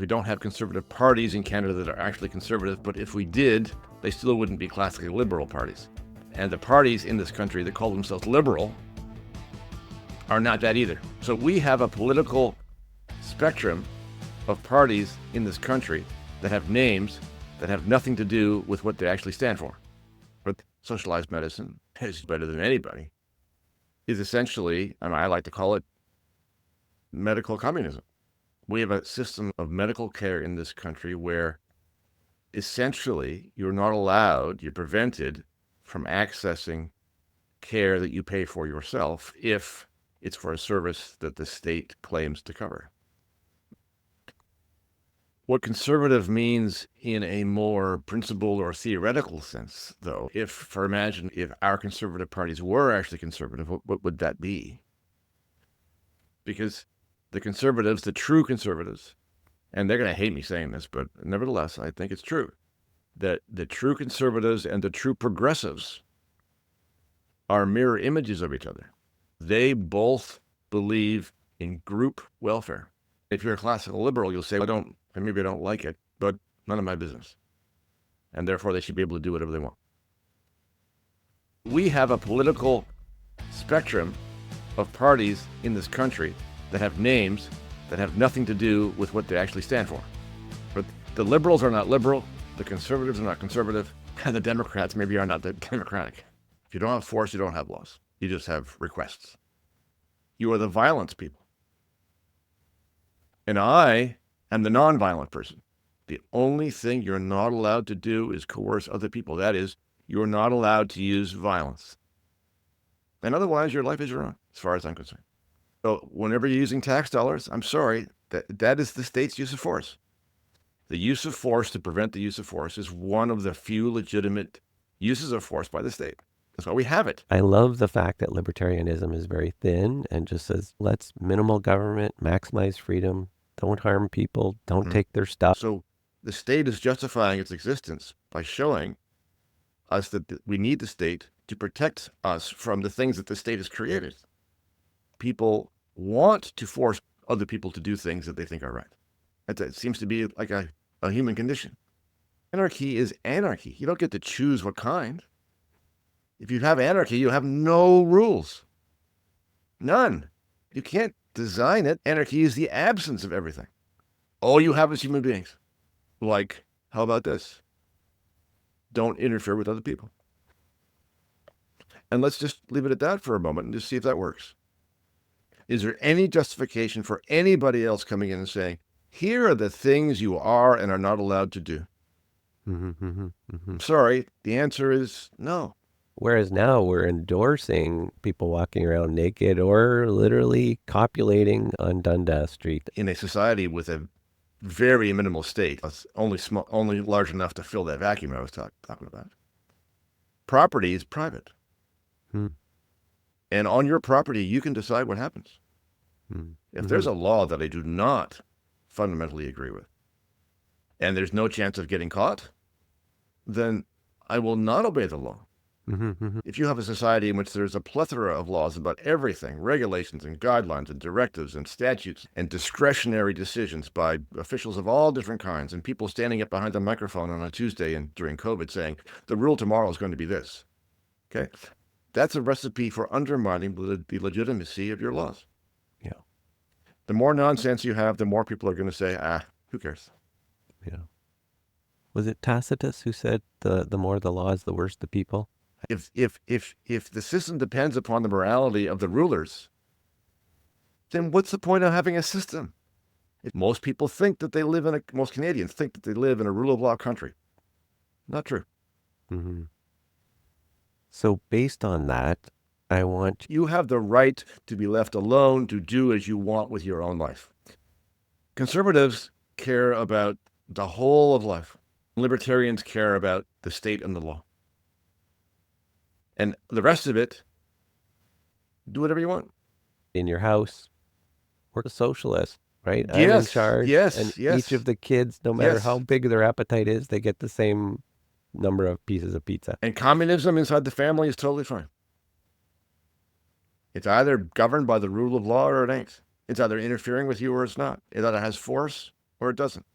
We don't have conservative parties in Canada that are actually conservative, but if we did, they still wouldn't be classically liberal parties. And the parties in this country that call themselves liberal are not that either. So we have a political spectrum of parties in this country that have names that have nothing to do with what they actually stand for. But socialized medicine is better than anybody, is essentially, and I like to call it, medical communism. We have a system of medical care in this country where essentially you're prevented from accessing care that you pay for yourself if it's for a service that the state claims to cover. What conservative means in a more principled or theoretical sense, though, imagine if our conservative parties were actually conservative, what would that be? Because the conservatives, the true conservatives, and they're going to hate me saying this, but nevertheless, I think it's true, that the true conservatives and the true progressives are mirror images of each other. They both believe in group welfare. If you're a classical liberal, you'll say, maybe I don't like it, but none of my business. And therefore, they should be able to do whatever they want. We have a political spectrum of parties in this country that have names that have nothing to do with what they actually stand for. But the liberals are not liberal, the conservatives are not conservative, and the Democrats maybe are not democratic. If you don't have force, you don't have laws. You just have requests. You are the violence people. And I am the nonviolent person. The only thing you're not allowed to do is coerce other people. That is, you're not allowed to use violence. And otherwise, your life is your own, as far as I'm concerned. So whenever you're using tax dollars, I'm sorry, that is the state's use of force. The use of force to prevent the use of force is one of the few legitimate uses of force by the state. That's why we have it. I love the fact that libertarianism is very thin and just says, let's minimal government, maximize freedom, don't harm people, don't take their stuff. So the state is justifying its existence by showing us that we need the state to protect us from the things that the state has created. People want to force other people to do things that they think are right. It seems to be like a human condition. Anarchy is anarchy. You don't get to choose what kind. If you have anarchy, you have no rules. None. You can't design it. Anarchy is the absence of everything. All you have is human beings. Like, how about this? Don't interfere with other people. And let's just leave it at that for a moment and just see if that works. Is there any justification for anybody else coming in and saying, here are the things you are and are not allowed to do? Sorry, the answer is no. Whereas now we're endorsing people walking around naked or literally copulating on Dundas Street. In a society with a very minimal state, only large enough to fill that vacuum I was talking about. Property is private. And on your property, you can decide what happens. If there's a law that I do not fundamentally agree with, and there's no chance of getting caught, then I will not obey the law. If you have a society in which there's a plethora of laws about everything, regulations and guidelines and directives and statutes and discretionary decisions by officials of all different kinds, and people standing up behind the microphone on a Tuesday and during COVID saying, the rule tomorrow is going to be this. Okay? That's a recipe for undermining the legitimacy of your laws. Yeah. The more nonsense you have, the more people are going to say, who cares? Yeah. Was it Tacitus who said the more the laws, the worse the people? If the system depends upon the morality of the rulers, then what's the point of having a system? Most people think that most Canadians think that they live in a rule of law country. Not true. So based on that, you have the right to be left alone to do as you want with your own life. Conservatives care about the whole of life. Libertarians care about the state and the law. And the rest of it, do whatever you want. In your house, we're a socialist, right? Yes, I'm in charge. yes. Each of the kids, no matter how big their appetite is, they get the same number of pieces of pizza. And communism inside the family is totally fine. It's either governed by the rule of law or it ain't. It's either interfering with you or it's not. It either has force or it doesn't.